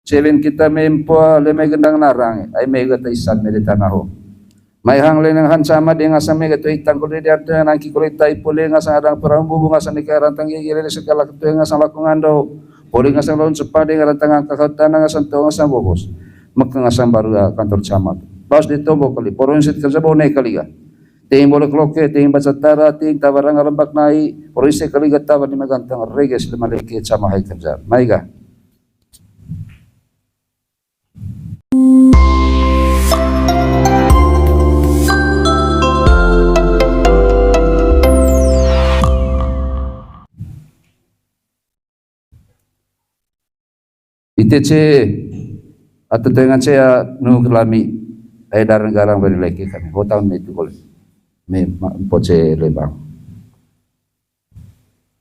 Seven kita mempo le may gendang narang ay may gata isan meditanaho. May hanglen ng hansama di nga sa may gato itang kulit di ato nang kikulita ipuli nga sa adang parambubu nga sa nikarantang gigilin sa kalakto nga sa lakungan daw. Puli nga sa laon sa padi nga rantang ang kakautan nga sa nga sa bubos. Magka nga sa baru kantor camat. Baos dito mo kali, poronsit ka sa bonay kaliga. Tingin boleh kloke, tingin batsatara, tingin tawarang arambak nai, poronsit kaliga tawa ni magantang reges limalekit sa mahay kerja. Maiga. Ite atau dengan saya nu kelami ay darang garang beri lagi kami hotang me itu boleh me poce lebang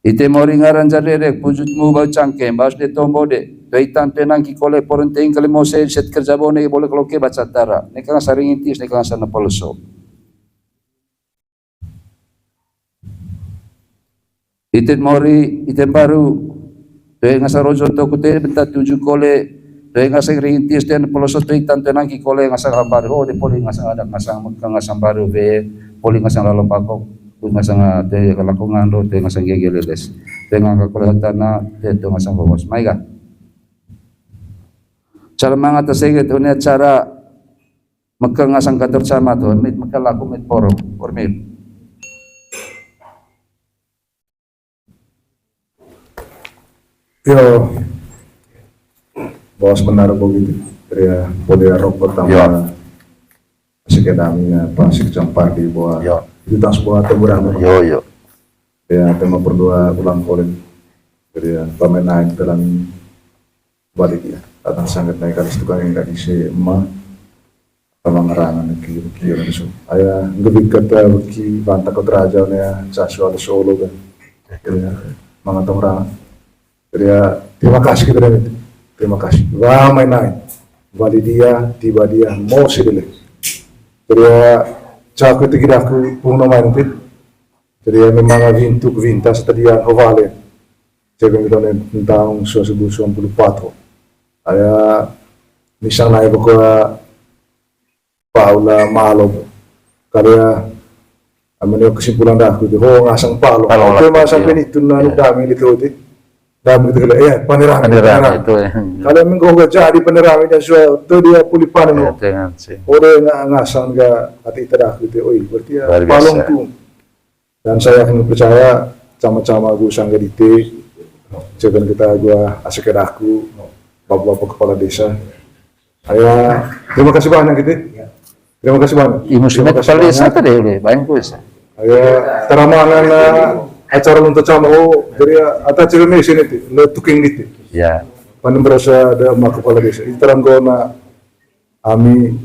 ite mori ngaran jarere pujut mu bau cangke bas de tombo de daitan tenang ki kole porenteng kali mo set kerja bone boleh kloke baca tara ne kang saring intis ne kang sana polso ite mori ite baru dahil nga sa rojo to kute benta tuju kole dahil nga sa rintis den polosot to itan tenang ki kole nga sa baru de poli nga sa adak nga sa nga sa baru be poli nga sa lalopako nga sa nga de kalakungan do de nga sa gegeleles de nga kakulatan na de to nga sa bos maiga cara mga taseget unya cara magka nga sang kantor sama to mit magkalaku mit poro ormil Yo, bos benar begitu. Dia boleh rok pertama masih kedaminya pasik campar di bawah. Itu tak sebuah teguran. yo Ya tema berdua ulang kolen. Dia pamenain dalam balik ya. Datang sangat naik kali tukang yang dari si emak sama ngerangan kiri itu. Ayah lebih kata bagi bantah ke kerajaannya Joshua di Solo kan. Ya, mangat orang. Terima kasih kita David. Terima kasih. Ramai naik. Bali dia, tiba dia, mau sedele. Caku itu kira aku pun nama nanti. Memang vintu vinta setelah ovale. Jadi kita tentang suatu puluh patro. Ayah misalnya naik ke Paula Malo. Karya amenyo kesimpulan dah aku tu. Ngasang Paolo. Cuma sampai itu nanu kami itu. Dami itu ya penerang itu kalau minggu jadi penerang dan suatu tu dia pulih panen orang ngasang ga hati terah gitu oi berarti ya palong tu dan saya akan percaya sama-sama gue sangga dite coba kita gua asik aku bapak-bapak kepala desa saya terima kasih banyak gitu terima kasih banyak musimnya kepala desa tadi banyak kuis teramangan acara untuk sama dari atas cermin sini tu, letuking gitu. Ya. Panen berasa ada mak kepala desa. Iteran gona, kami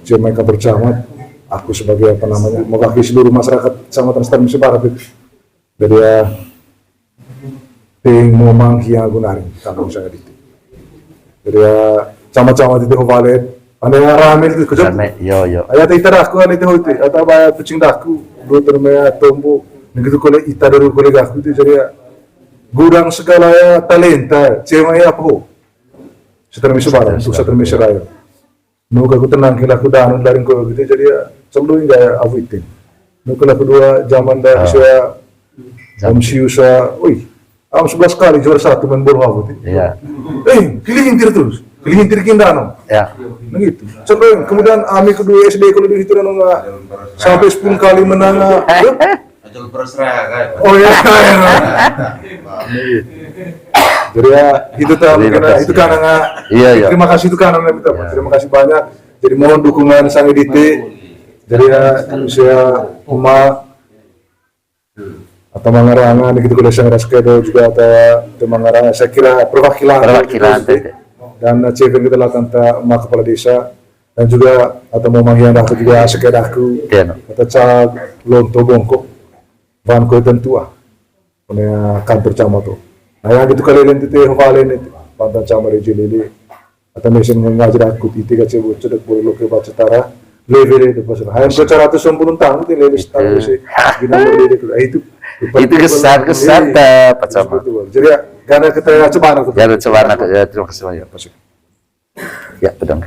cuma kantor camat, aku sebagai apa namanya, mewakili seluruh masyarakat Kecamatan Star Barat itu. Dari ting momang hiang gunarin, kamu sangat itu. Dari camat-camat itu valet, panen ramai itu kerja. Yo. Ayat iteran aku ane itu, atau bayar kucing daku, dua termaya tombo. Begitu kalau ita dari kolega aku itu jadi gudang segala ya talenta, cuma ya apa? Setelah misalnya untuk setelah misalnya, nuka aku tenang kila aku dah dari kau gitu jadi ya sebelum enggak aku itu. Nuka aku dua zaman dah saya siusa, am 11 kali juara 1 main bola aku itu. Iya. Kelihintir terus, kelihintir kindano. Ya. Begitu. Sebelum kemudian ami kedua SD kalau di situ nggak sampai 10 kali menang. Oh ya. Jadi ya itu itu karena iya. Terima kasih itu karena minta terima kasih banyak. Jadi mohon dukungan sang edite. Jadi ya saya Uma atau Mangarangan gitu kalau saya Raskedo juga atau Mangarangan saya kira perwakilan dan cewek kita lah tentang mak kepala desa dan juga atau mau manghian aku juga sekedaku atau cak lonto bongkok bahan kau tentu punya kantor camat tu. Nah yang itu kalian itu valen itu pantan camat di Jilili atau mesin mengajar aku itu kacau cedek boleh lo ke baca tara level itu pasal. Hayang bicara 190 tahun itu level setahun sih. Gina level itu kesan tak camat. Jadi karena kita coba ya terima kasih banyak. Ya, pedang.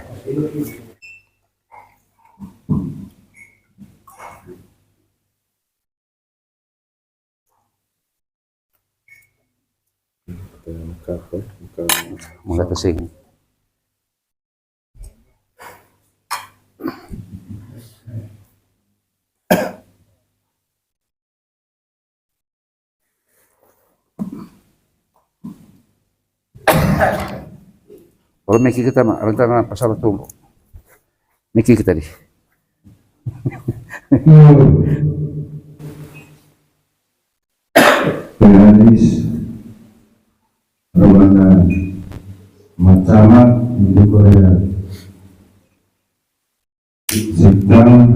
Mga tasing. Kalau Miki kita mah, rentangan pasal tunggu. Miki kita di. Hadis Rabana Macamat di Korea sedang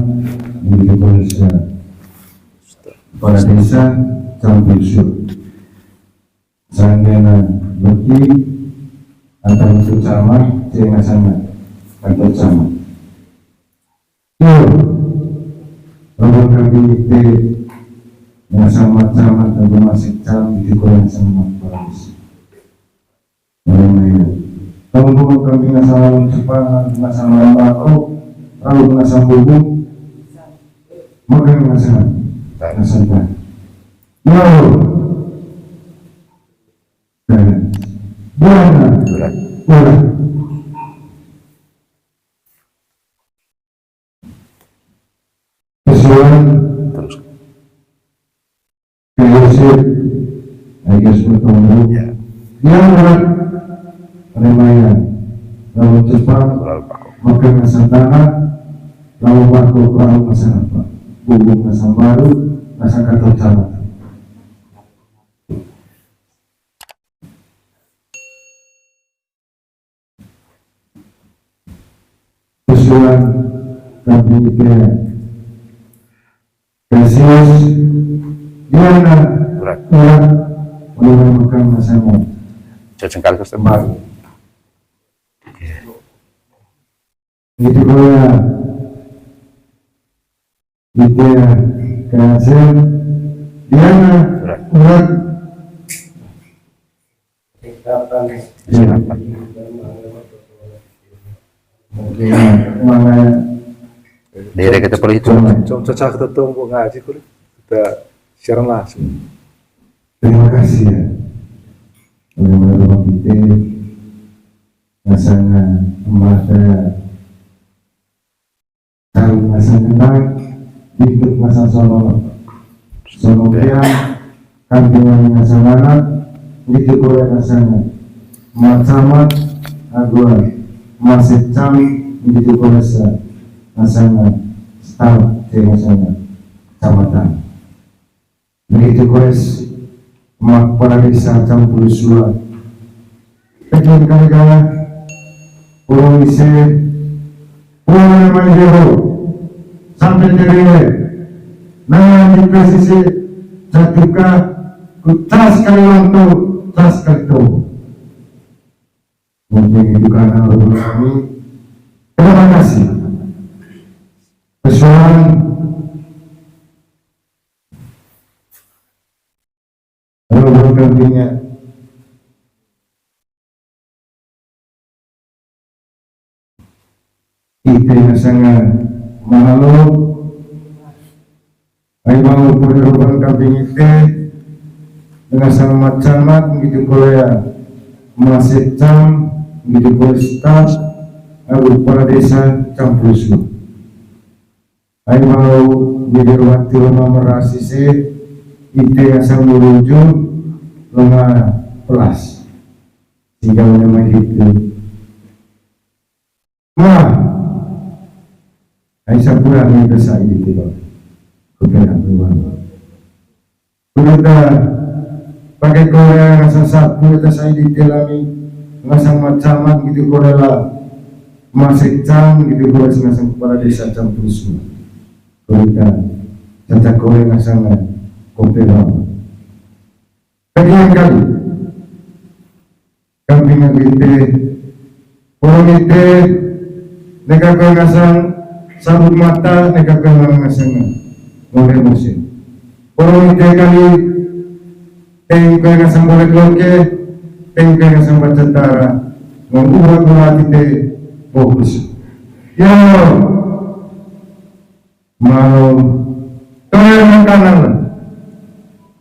di Indonesia pada desa Campursu Sanggana Beki antara itu camat Cenga sangat atau camat Rabana kami itu yang sama camat atau masih camat di Korea sama Paris. Kalau bukan kami masalah Jepang, masalah Maroko, kalau masalah bubuk, maka masalah masalah. Boleh. Kesulitan Terus. Prinsip, ayat bertemu. Yang berat, remaya, lalu cepat, maka ngasantara, lalu baku perahu masyarakat, bubuk nasam baru, nasa kata cara. Kesulitan, kami kaya, Yesus, gimana? Berat. Boleh makan masalah. Cacing customer. Itu boleh. Itu kasih. Gimana? Berat. Mungkin mana? Daerah kita perlu hitung. Contoh kita tunggu ngaji kulit kita siaran langsung. Terima kasih ya. Oleh menolong kita, nasana mata tahu nasa kenal, ikut nasa sono dia kantingan nasa mana, itu boleh nasana macamat agua masih cam itu boleh nasana star nasana camatan. Begitu kues mak pada desa campur surat. Pekin kali-kala pulang isi pulang manjero sampai terima. Nah dikasih si jatuhka kutas kali waktu tas kali tu. Mungkin itu karena orang kami. Terima kasih. Persoalan orang kambingnya itu yang sangat mahal. Ay mau orang kambing itu dengan sangat camat begitu Korea masih cam begitu Korea aku para desa campur semua. Ay mau biar waktu lama merasisi itu yang sang merujuk lama pelas sehingga nama itu Aisyah pula ni besar itu kebenaran Tuhan kita pakai Korea rasa sapu kita saya ditilami ngasang macaman gitu Korea masih cam gitu Korea ngasang kepala desa campur semua kita caca Korea ngasang koperan. Kemudian kali kami ngagite, orang itu negara ngasang sabut mata, negara ngasang ngore musim. Orang itu kali tengkai ngasang boleh keluarga, tengkai ngasang bercetara, ngomong gula itu fokus. Yo, mau kaya makanan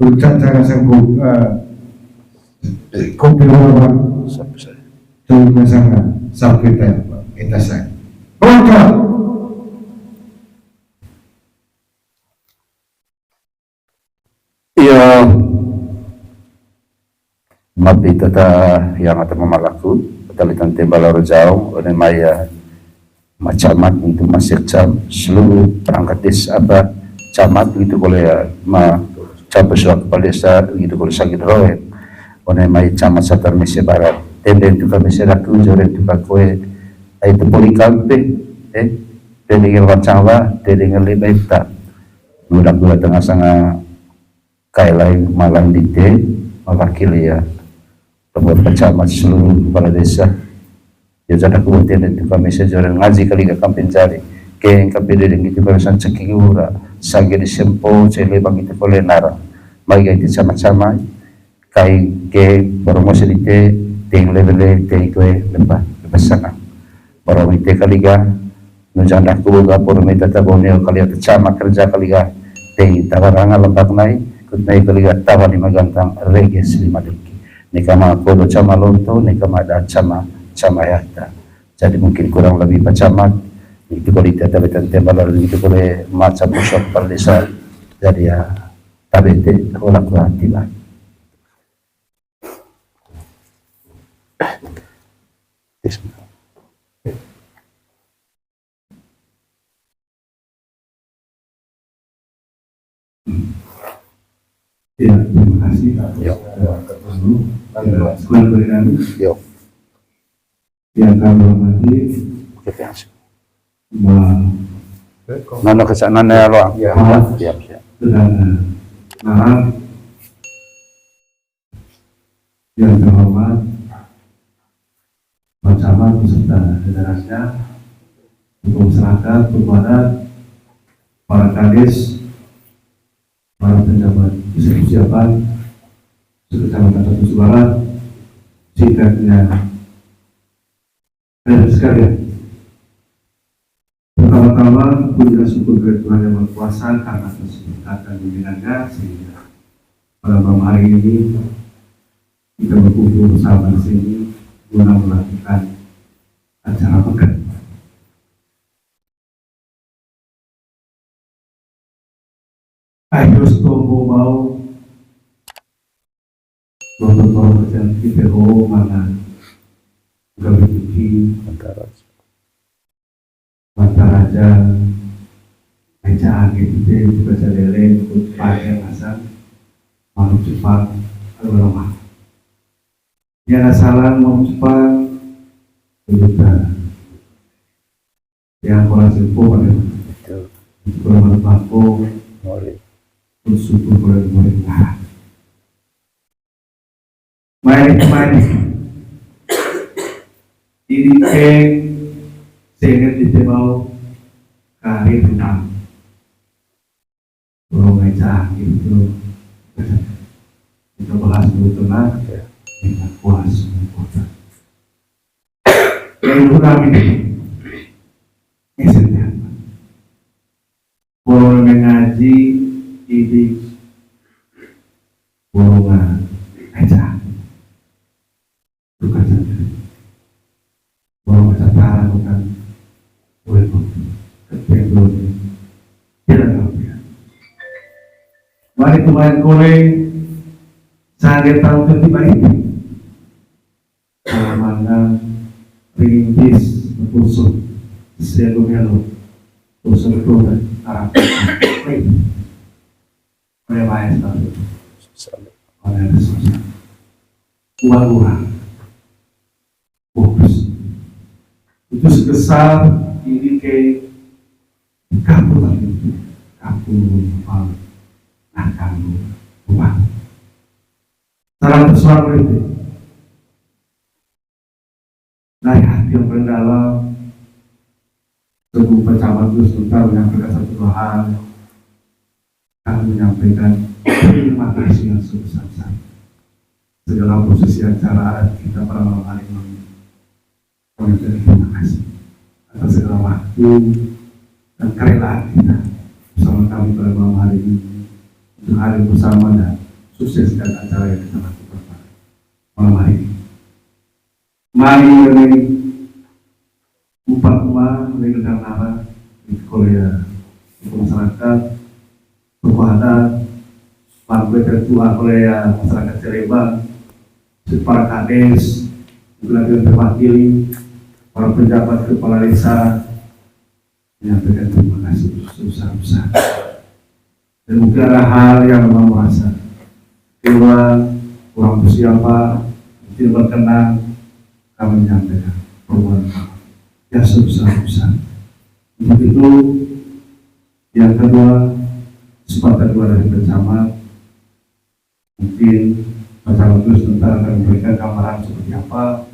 ucap jangan sanggup kopi luar juga sangat sakit kita saya. Oke. Iya, mabita ta yang atau memalaku, talitan tembala rojau, oleh maya macamat itu masih cam seluruh perangkat desa apa camat gitu boleh ma campur suak kepala desa gitu boleh sakit roe, oleh maya camat satar Mesir Barat, tenden tu kami seraku joren tu kakue, itu polikampe, tendingan wacawa, tendingan lebeta, budak-budak tengah sangat kailai malang dite mewakili ya beberapa camat seluruh kepala desa ya jada kemudian itu kami sejalan ngaji kali ke kampung cari ke kampung dedeng itu barisan ceking ura sagi di sempo cele bang itu boleh nara magi itu sama-sama kai ke promosi dite ting level te itu lembah sana orang itu kali ga nujanda kubuga pormita taboneo kali itu camat kerja kali ga te tawaranga lembak naik naik kaliga tawa di magantang rege lima deki nikama kodo cama lonto nikama ada cama yata jadi mungkin kurang lebih pacamat itu kalau tidak tabetan tembal itu boleh macam musok perdesa jadi ya tabete olak tiba Ya, terima kasih atas sekolah berikan yang kami hormati nana kesana ya lo siap maaf yang terhormat Pak Camat beserta jajarannya, untuk masyarakat, kepada para kades, para pejabat persiapan Kecamatan Satu Barat, singkatnya sekalian. Pertama-tama puji dan syukur kepada Tuhan Yang Maha Kuasa karena atas berkatan bimbingannya sehingga pada malam hari ini kita berkumpul bersama di sini guna melakukan acara pekan. Ayo setombo mau bawa kerjaan PPO mana gawe tinggi mata raja meja angin itu juga jalele ikut pakai masa mau cepat agak lemah ya salah mau cepat kita yang kurang simpu pada kurang bangku bersyukur pada pemerintah mari ini sehingga kita mau karir tentang orang meja itu kita bahas dulu tenang kita puas kota yang kami misalnya orang mengaji ini orang meja bukan saja orang meja bukan mari kemarin kore saya tahu ketiba ini mana rintis tusuk seluruh tusuk itu arah oleh maestro oleh susah uang fokus itu sebesar ini ke kamu tadi kamu nah kamu uang salah sesuatu itu dari hati yang mendalam sebuah pecamat itu sebentar menyampaikan satu hal kami menyampaikan terima kasih yang sebesar-besar segala posisi acara kita pada malam hari ini terima kasih waktu dan kerelaan kita bersama kami pada malam hari ini untuk hari bersama dan sukseskan acara yang kita lakukan pada malam hari ini. Mari ini upah rumah dengan nara di Korea untuk masyarakat tokoh adat partai tertua Korea masyarakat Cirebon, para kades, juga terwakili para pejabat kepala desa menyampaikan terima kasih sebesar-besar. Dan mungkin ada hal yang memang merasa kecewa, kurang bersiapa, tidak berkenan, kami menyampaikan permohonan maaf yang sebesar-besar. Untuk itu, yang kedua, kesempatan dua dari bersama, mungkin Bapak Agus tentang akan memberikan gambaran seperti apa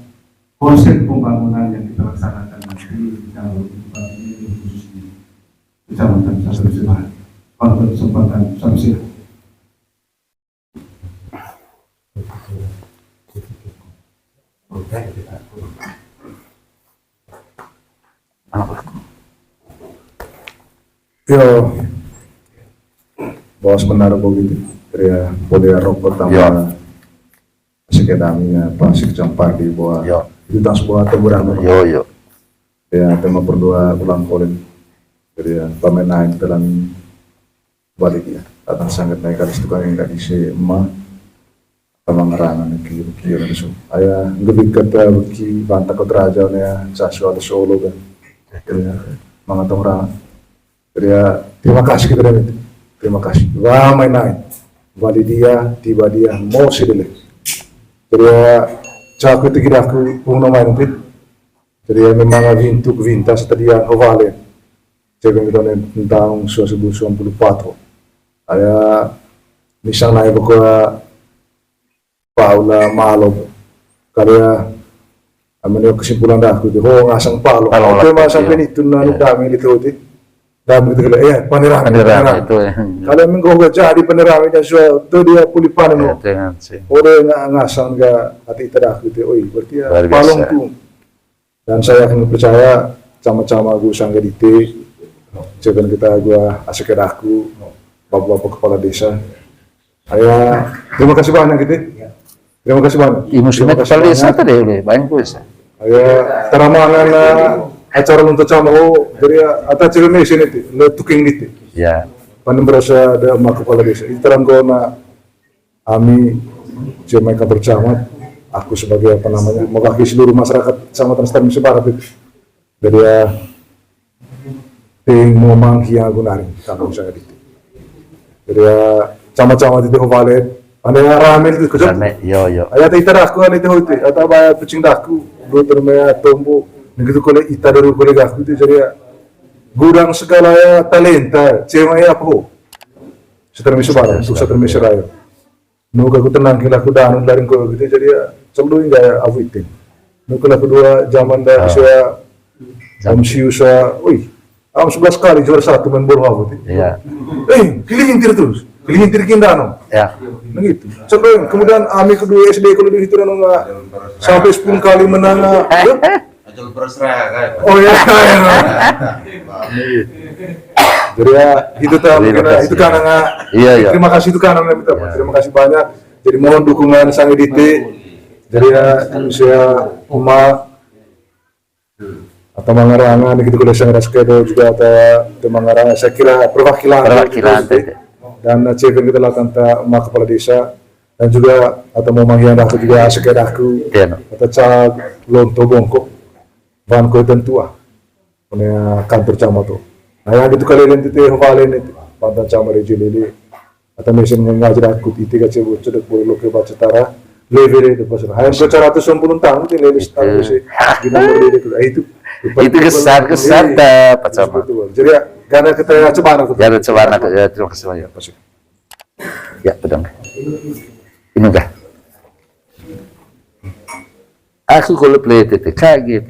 konsep pembangunan yang kita laksanakan nanti di tahun ini khususnya Kecamatan Sasar Sebahan. Pada kesempatan sampai Yo, bos benar begitu. Ya, boleh rok pertama. Sekedamnya pasik campar di bawah. Itu tak sebuah teguran. Yo. Ya, tema berdua ulang polen. Jadi ya, pamenain dalam balik ya. Datang sangat naik kali tukang yang gak isi emak. Pemangerangan kiri itu. Ayah lebih kata beki bantah kota raja ya, Sasua atau Solo kan. Jadi ya, mengatong orang. Jadi ya, terima kasih kita itu. Terima kasih. Wah, main naik. Bali dia, tiba dia, mau sih dulu. Jadi ya, cakup itu kira aku punya main pit. Jadi ya, memang vintu vinta setelah ovale. Jadi kita tentang suatu 24. Ayah, misalnya naik ke Paula Malo. Karena amenyo kesimpulan dah aku itu, ngasang Palu. Tapi masa itu nanu dami itu dami itu ya penerang itu ya. Kalau menggoda jadi penerang itu suatu dia pulih panen. Oleh ngasang ga hati terak itu, berarti ya palung tuh. Dan saya akan percaya sama-sama gue sangga dite, coba kita gua asik aku, bapak-bapak kepala desa. Ayah, terima kasih banyak gitu. Terima kasih banyak. Musimnya kepala desa tadi oleh banyak kuis. Ayah, teramangan acara untuk sama dari atas cermin sini tu, le tuking gitu. Ya. Panen berasa ada mak kepala desa. Iteran gona, kami cuma kantor camat, aku sebagai apa namanya, mewakili seluruh masyarakat Kecamatan Star Barat itu. Dari ting momang hiang gunarin, kalau saya gitu. Dari camat-camat itu valet, anda ramai itu kerja. Yo. Ayat itara aku ane itu, atau bayar kucing daku, dua termaya tombo. Begitu kalau ita dari kolega aku itu jadi gudang segala ya talenta, cuma ya apa? Setermi sebarang, untuk setermi seraya. Nuka aku tenang kila aku danun dari kau gitu jadi ya sebelum enggak aku itu. Nuka aku dua zaman dah saya siusa, am 11 kali juara 1 main bola aku itu. Iya. Kelihintir terus, kelihintir kindano. Ya. Begitu. Sebelum kemudian ami kedua SD kalau di situ nggak sampai 10 kali menang. Ajul berserah kan. Oh ya. Jadi ya itu itu karena Iya. terima kasih itu karena minta terima kasih banyak. Jadi mohon dukungan sang edite. Jadi ya saya atau Mangarangan gitu kalau saya raskedo juga atau Mangarangan saya kira perwakilan dan cewek kita lah tentang mak kepala desa dan juga atau mau manggian aku juga sekedaku atau cak lonto bongkok bahan kau tentu punya kantor camat tuh. Nah yang itu kalian itu valen itu pantan camat di Jilili atau mesin ngajar aku itu kacau cedek boleh lo ke baca tara level itu pasal. Hayang bicara 190 tahun itu level setahun sih di nomor itu Itu kesan Pak Camat. Jadi ya karena kita coba Ya, terima kasih banyak. Ya, pedang. Ini enggak. Aku kalau play itu kaget.